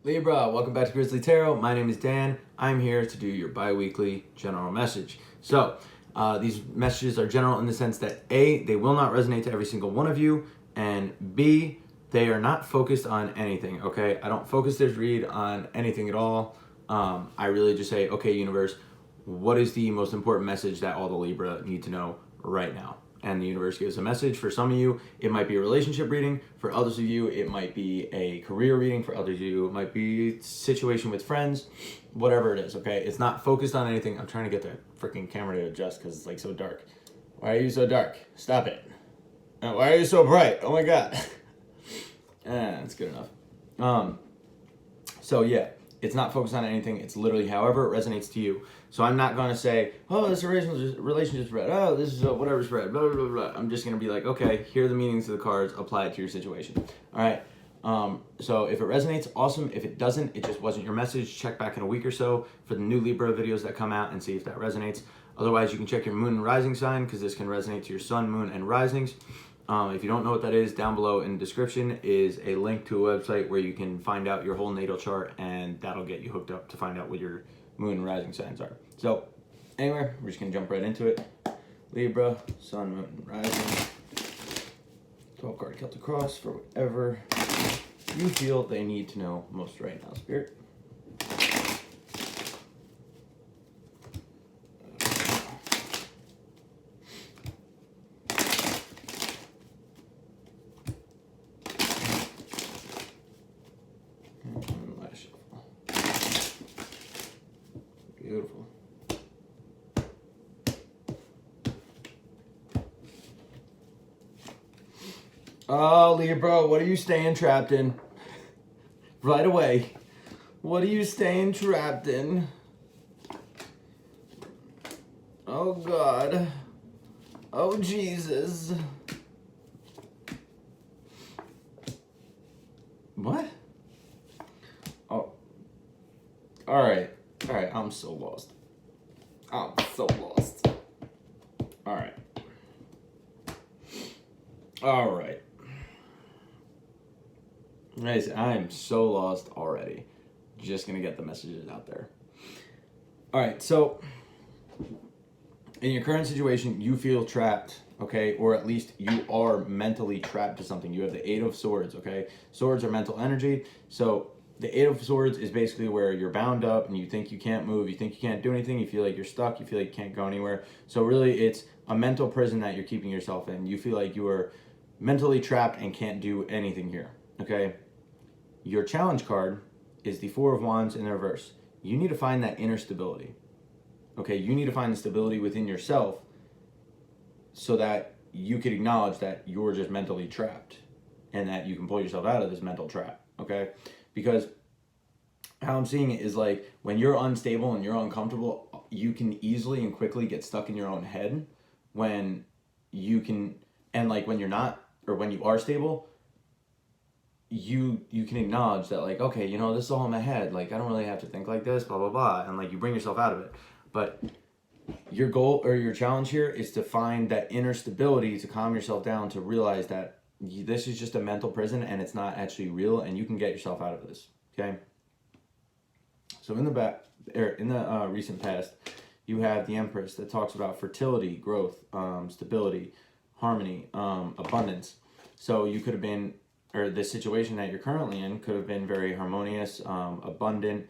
Libra, welcome back to Grizzly Tarot. My name is Dan. I'm here to do your bi-weekly general message. So, these messages are general in the sense that A, they will not resonate to every single one of you, and B, they are not focused on anything, okay? I don't focus this read on anything at all. I really just say, okay, universe, what is the most important message that all the Libra need to know right now? And the universe gives a message. For some of you, it might be a relationship reading. For others of you, it might be a career reading. For others of you, it might be a situation with friends, whatever it is, okay? It's not focused on anything. I'm trying to get the freaking camera to adjust because it's like so dark. Why are you so dark? Stop it. Why are you so bright? Oh my God. That's good enough. So yeah, it's not focused on anything. It's literally however it resonates to you. So I'm not going to say, oh, this relationship spread. Oh, this is whatever spread. Blah, blah, blah, blah. I'm just going to be like, okay, here are the meanings of the cards. Apply it to your situation. All right. So if it resonates, awesome. If it doesn't, it just wasn't your message. Check back in a week or so for the new Libra videos that come out and see if that resonates. Otherwise, you can check your moon and rising sign because this can resonate to your sun, moon, and risings. If you don't know what that is, down below in the description is a link to a website where you can find out your whole natal chart, and that'll get you hooked up to find out what your moon and rising signs are. So anyway, we're just going to jump right into it. Libra, sun, moon, and rising. 12 card Celtic cross for whatever you feel they need to know most right now, Spirit. Beautiful. Oh, Libra, what are you staying trapped in? Right away. What are you staying trapped in? Oh, God. Oh, Jesus. What? Oh. All right. All right, I'm so lost. I'm so lost. All right. All right. Guys, I'm so lost already. Just gonna get the messages out there. All right, so in your current situation, you feel trapped, okay? Or at least you are mentally trapped to something. You have the Eight of Swords, okay? Swords are mental energy. So the Eight of Swords is basically where you're bound up and you think you can't move, you think you can't do anything, you feel like you're stuck, you feel like you can't go anywhere. So really it's a mental prison that you're keeping yourself in. You feel like you are mentally trapped and can't do anything here, okay? Your challenge card is the Four of Wands in the reverse. You need to find that inner stability, okay? You need to find the stability within yourself so that you can acknowledge that you're just mentally trapped and that you can pull yourself out of this mental trap, okay? Because how I'm seeing it is like when you're unstable and you're uncomfortable, you can easily and quickly get stuck in your own head when you can, and like when you're not, or when you are stable, you can acknowledge that like, okay, you know, this is all in my head. Like, I don't really have to think like this, blah, blah, blah. And like you bring yourself out of it. But your goal or your challenge here is to find that inner stability, to calm yourself down, to realize that this is just a mental prison and it's not actually real, and you can get yourself out of this, okay? So in the recent past, you have the Empress that talks about fertility, growth, stability, harmony, abundance. So you could have been, or the situation that you're currently in could have been very harmonious, abundant,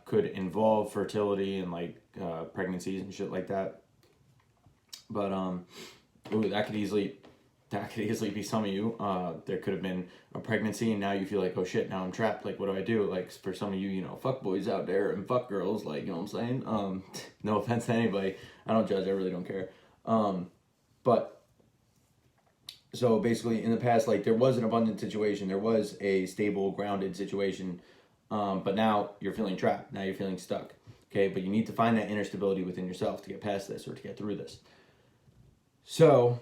could involve fertility and like pregnancies and shit like that. But ooh, that could easily be some of you. There could have been a pregnancy and now you feel like, oh shit, now I'm trapped. Like, what do I do? Like, for some of you, you know, fuck boys out there and fuck girls, like, you know what I'm saying? No offense to anybody. I don't judge. I really don't care. But so basically in the past, like there was an abundant situation. There was a stable, grounded situation. But now you're feeling trapped. Now you're feeling stuck. Okay. But you need to find that inner stability within yourself to get past this or to get through this. So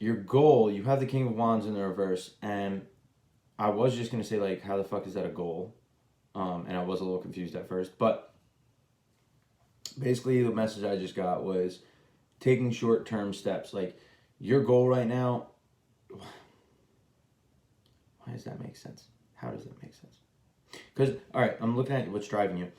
your goal, you have the King of Wands in the reverse, and I was just going to say, like, how the fuck is that a goal? And I was a little confused at first, but basically the message I just got was taking short-term steps. Like, your goal right now, why does that make sense? How does that make sense? Because, all right, I'm looking at what's driving you.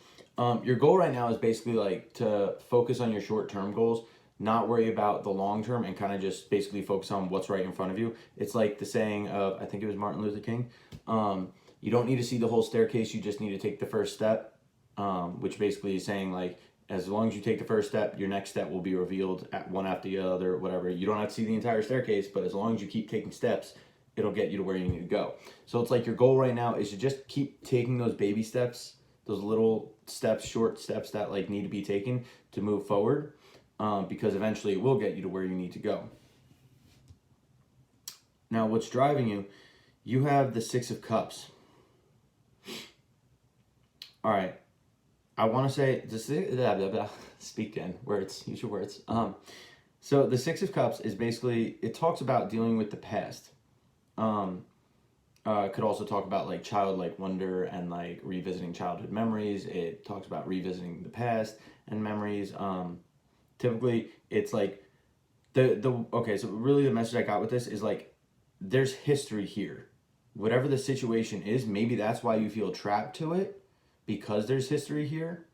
Your goal right now is basically like to focus on your short-term goals, not worry about the long term, and kind of just basically focus on what's right in front of you. It's like the saying of, I think it was Martin Luther King, you don't need to see the whole staircase, you just need to take the first step, which basically is saying like, as long as you take the first step, your next step will be revealed at one after the other, whatever. You don't have to see the entire staircase, but as long as you keep taking steps, it'll get you to where you need to go. So it's like your goal right now is to just keep taking those baby steps, those little steps, short steps that like need to be taken to move forward, because eventually it will get you to where you need to go. Now, what's driving you? You have the Six of Cups. All right. I want to say, speak then, words, use your words. So the Six of Cups is basically, it talks about dealing with the past. Could also talk about like childlike wonder and like revisiting childhood memories. It talks about revisiting the past and memories. Typically it's like okay, so really the message I got with this is like, there's history here. Whatever the situation is, maybe that's why you feel trapped to it, because there's history here.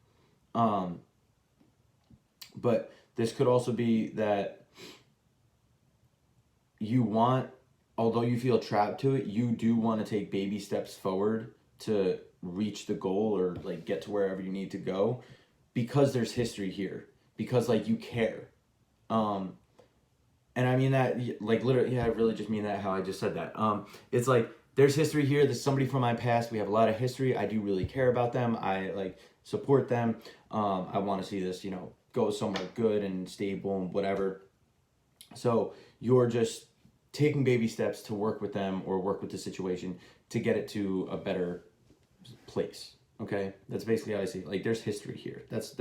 But this could also be that you want, although you feel trapped to it, you do want to take baby steps forward to reach the goal or like get to wherever you need to go, because there's history here, because like you care. And I mean that like literally, yeah, I really just mean that how I just said that. It's like, there's history here. There's somebody from my past. We have a lot of history. I do really care about them. I like support them. I want to see this, go somewhere good and stable and whatever. So you're just taking baby steps to work with them or work with the situation to get it to a better place. Okay, that's basically how I see it. Like, there's history here. That's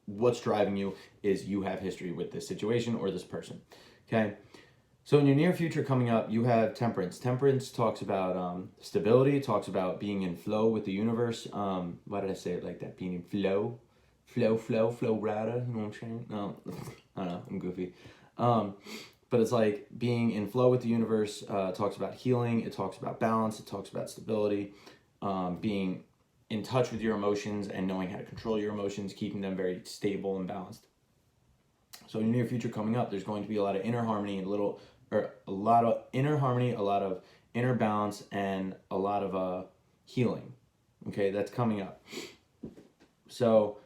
what's driving you, is you have history with this situation or this person. Okay. So in your near future coming up, you have Temperance. Temperance talks about stability. It talks about being in flow with the universe. Why did I say it like that? Being in flow. Flow rata. You know what I'm saying? No, I don't know. I'm goofy. But it's like being in flow with the universe. Talks about healing. It talks about balance. It talks about stability. Being in touch with your emotions and knowing how to control your emotions, keeping them very stable and balanced. So in your near future coming up, there's going to be a lot of inner harmony and a lot of inner harmony, a lot of inner balance, and a lot of healing. Okay, that's coming up. So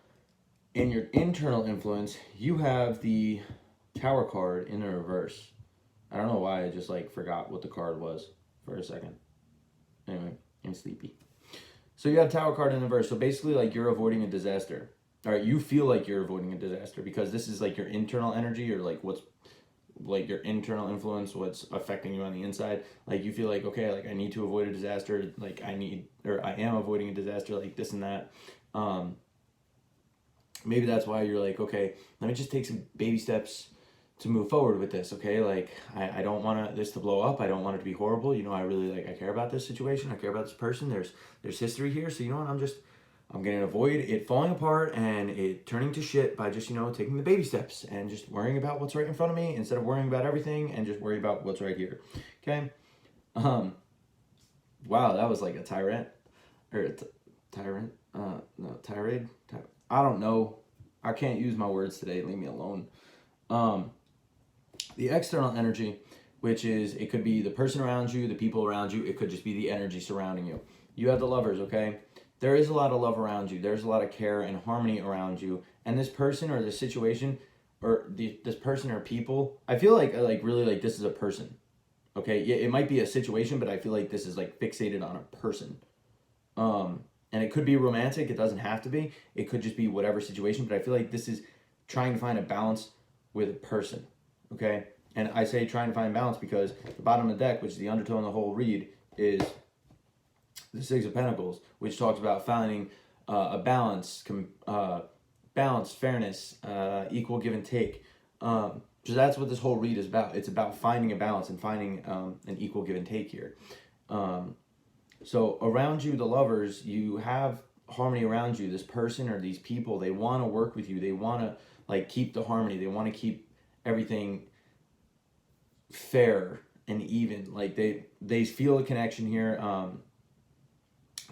in your internal influence, you have the Tower card in the reverse. I don't know why I just like forgot what the card was for a second. Anyway, I'm sleepy. So you have Tower card in the reverse. So basically, like, you're avoiding a disaster. All right, you feel like you're avoiding a disaster because this is like your internal energy, or like what's like your internal influence, what's affecting you on the inside. Like, you feel like, okay, like I need to avoid a disaster, like I am avoiding a disaster, like this and that. Maybe that's why you're like, okay, let me just take some baby steps to move forward with this. Okay, like I don't want this to blow up. I don't want it to be horrible. I really I care about this situation. I care about this person. There's history here. So you know what? I'm going to avoid it falling apart and it turning to shit by just, taking the baby steps and just worrying about what's right in front of me instead of worrying about everything, and just worry about what's right here. Okay. Wow, that was like a tyrant or a tyrant. No, tirade. I don't know. I can't use my words today. Leave me alone. The external energy, which is, it could be the person around you, the people around you. It could just be the energy surrounding you. You have the Lovers, okay? There is a lot of love around you. There's a lot of care and harmony around you. And this person or this situation or this person or people, I feel like really like this is a person, okay? Yeah, it might be a situation, but I feel like this is like fixated on a person. And it could be romantic. It doesn't have to be. It could just be whatever situation. But I feel like this is trying to find a balance with a person, okay? And I say trying to find balance because the bottom of the deck, which is the undertone of the whole read, is the Six of Pentacles, which talks about finding a balance, fairness, equal give and take. So that's what this whole read is about. It's about finding a balance and finding an equal give and take here. So around you, the Lovers, you have harmony around you. This person or these people, they want to work with you. They want to like keep the harmony. They want to keep everything fair and even. Like they feel a connection here.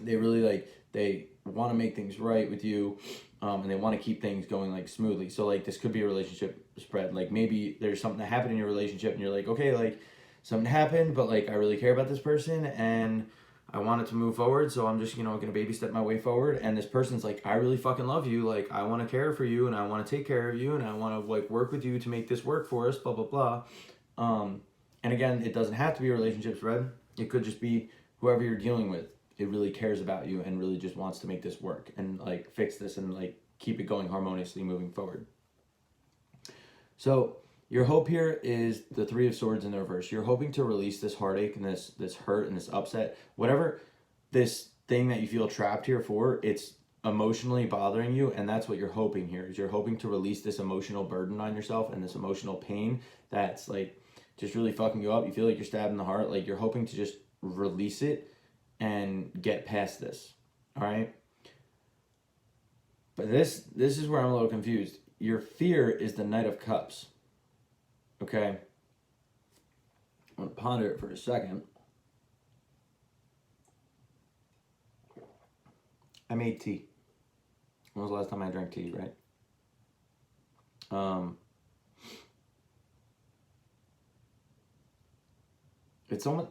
they really like, they want to make things right with you, and they want to keep things going like smoothly. So like this could be a relationship spread. Like maybe there's something that happened in your relationship and you're like, okay, like something happened, but like I really care about this person and I want it to move forward, so I'm just, gonna baby step my way forward. And this person's like, I really fucking love you, like I want to care for you and I want to take care of you and I want to like work with you to make this work for us, blah blah blah. And again, it doesn't have to be a relationship spread. It could just be whoever you're dealing with. It really cares about you and really just wants to make this work and like fix this and like keep it going harmoniously moving forward. So your hope here is the Three of Swords in the reverse. You're hoping to release this heartache and this hurt and this upset, whatever this thing that you feel trapped here for. It's emotionally bothering you, and that's what you're hoping here. Is you're hoping to release this emotional burden on yourself and this emotional pain that's like just really fucking you up. You feel like you're stabbed in the heart. Like you're hoping to just release it and get past this. All right. But this is where I'm a little confused. Your fear is the Knight of Cups. Okay. I'm going to ponder it for a second. I made tea. When was the last time I drank tea, right? It's almost...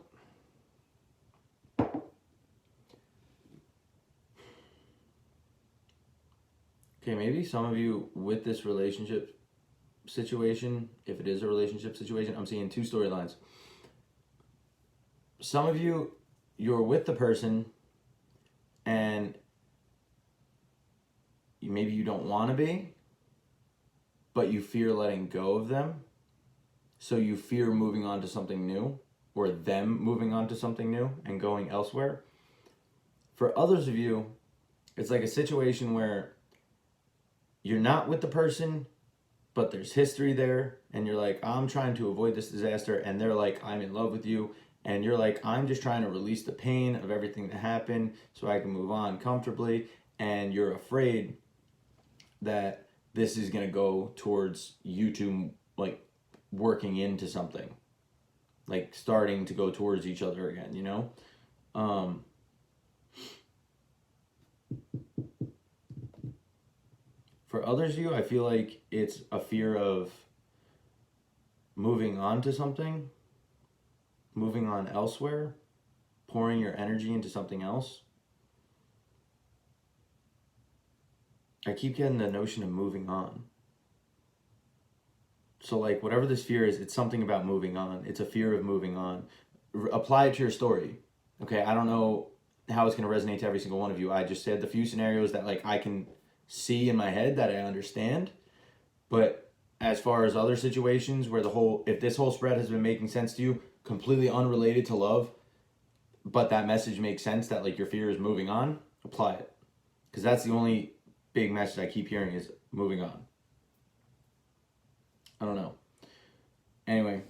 Okay, maybe some of you with this relationship situation, if it is a relationship situation, I'm seeing two storylines. Some of you, you're with the person and maybe you don't want to be, but you fear letting go of them. So you fear moving on to something new, or them moving on to something new and going elsewhere. For others of you, it's like a situation where you're not with the person, but there's history there, and you're like, I'm trying to avoid this disaster, and they're like, I'm in love with you, and you're like, I'm just trying to release the pain of everything that happened so I can move on comfortably, and you're afraid that this is going to go towards you two, like, working into something, like, starting to go towards each other again, For others of you, I feel like it's a fear of moving on to something, moving on elsewhere, pouring your energy into something else. I keep getting the notion of moving on. So like whatever this fear is, it's something about moving on. It's a fear of moving on. Apply it to your story. Okay, I don't know how it's going to resonate to every single one of you. I just said the few scenarios that like I can see in my head that I understand. But as far as other situations where if this whole spread has been making sense to you, completely unrelated to love, but that message makes sense that like your fear is moving on, apply it. Because that's the only big message I keep hearing is moving on. I don't know. Anyway,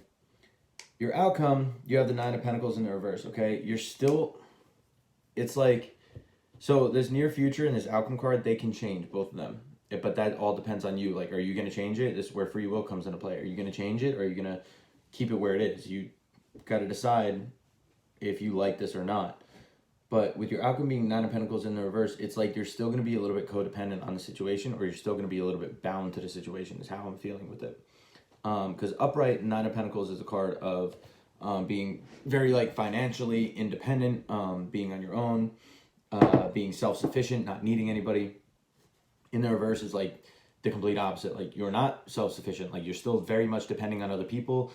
your outcome, you have the Nine of Pentacles in the reverse, okay? You're still, it's like, so this near future and this outcome card, they can change, both of them. But that all depends on you. Like, are you going to change it? This is where free will comes into play. Are you going to change it or are you going to keep it where it is? You got to decide if you like this or not. But with your outcome being Nine of Pentacles in the reverse, it's like you're still going to be a little bit codependent on the situation, or you're still going to be a little bit bound to the situation is how I'm feeling with it. Because upright Nine of Pentacles is a card of being very like financially independent, being on your own, being self-sufficient, not needing anybody. In the reverse is like the complete opposite. Like you're not self-sufficient. Like you're still very much depending on other people,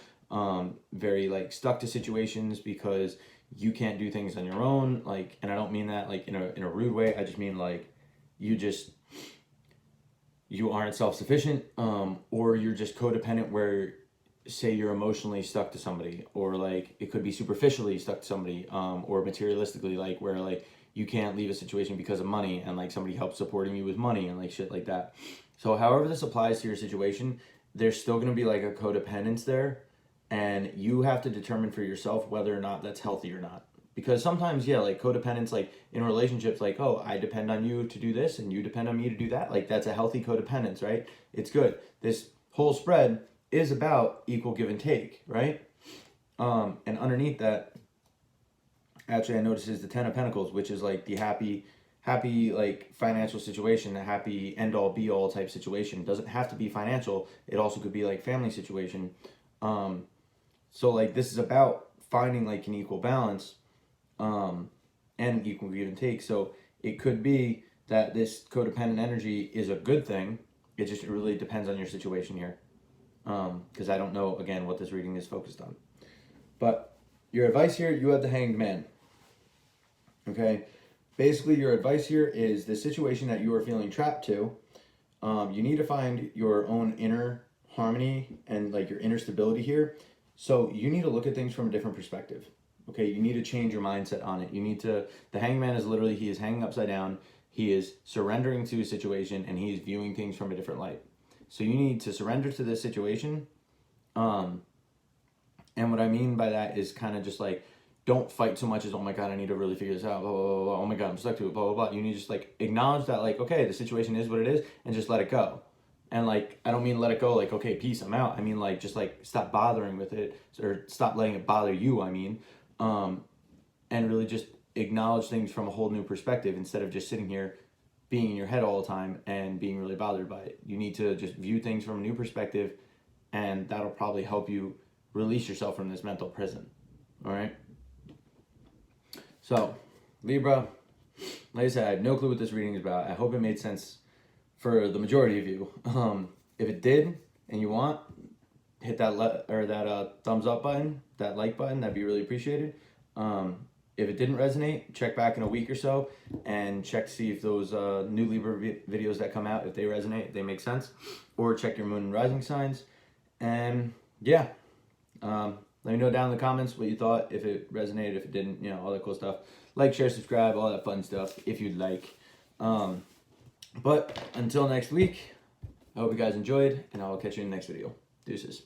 very like stuck to situations because you can't do things on your own. Like, and I don't mean that like in a rude way. I just mean like you aren't self-sufficient, or you're just codependent where say you're emotionally stuck to somebody, or like it could be superficially stuck to somebody, or materialistically, like where like you can't leave a situation because of money and like somebody helps supporting you with money and like shit like that. So however this applies to your situation, there's still going to be like a codependence there, and you have to determine for yourself whether or not that's healthy or not. Because sometimes, yeah, like codependence, like in relationships, like, oh, I depend on you to do this and you depend on me to do that. Like that's a healthy codependence, right? It's good. This whole spread is about equal give and take, right? And underneath that, actually I noticed is the Ten of Pentacles, which is like the happy like financial situation, a happy end all be all type situation. It doesn't have to be financial. It also could be like family situation. So like this is about finding like an equal balance, and an equal give and take. So it could be that this codependent energy is a good thing. It just really depends on your situation here. Because I don't know, again, what this reading is focused on. But your advice here, you have the Hanged Man. Okay? Basically, your advice here is the situation that you are feeling trapped to. You need to find your own inner harmony and like your inner stability here. So you need to look at things from a different perspective. Okay, you need to change your mindset on it. You need to, the Hanged Man is literally, he is hanging upside down. He is surrendering to a situation and he is viewing things from a different light. So you need to surrender to this situation. And what I mean by that is kind of just like, don't fight so much as, oh my God, I need to really figure this out, blah, blah, blah, blah. Oh my God, I'm stuck to it, blah, blah, blah. You need to just like acknowledge that like, okay, the situation is what it is and just let it go. And like, I don't mean let it go like, okay, peace, I'm out. I mean like, just like stop bothering with it or stop letting it bother you, I mean. And really just acknowledge things from a whole new perspective instead of just sitting here being in your head all the time and being really bothered by it. You need to just view things from a new perspective, and that'll probably help you release yourself from this mental prison. All right? So, Libra, like I said, I have no clue what this reading is about. I hope it made sense for the majority of you. If it did, and you want, hit that thumbs up button, that like button. That'd be really appreciated. If it didn't resonate, check back in a week or so and check to see if those new Libra videos that come out, if they resonate, if they make sense, or check your moon and rising signs. And yeah, let me know down in the comments what you thought, if it resonated, if it didn't, you know, all that cool stuff. Like, share, subscribe, all that fun stuff if you'd like. But until next week, I hope you guys enjoyed, and I'll catch you in the next video. Deuces.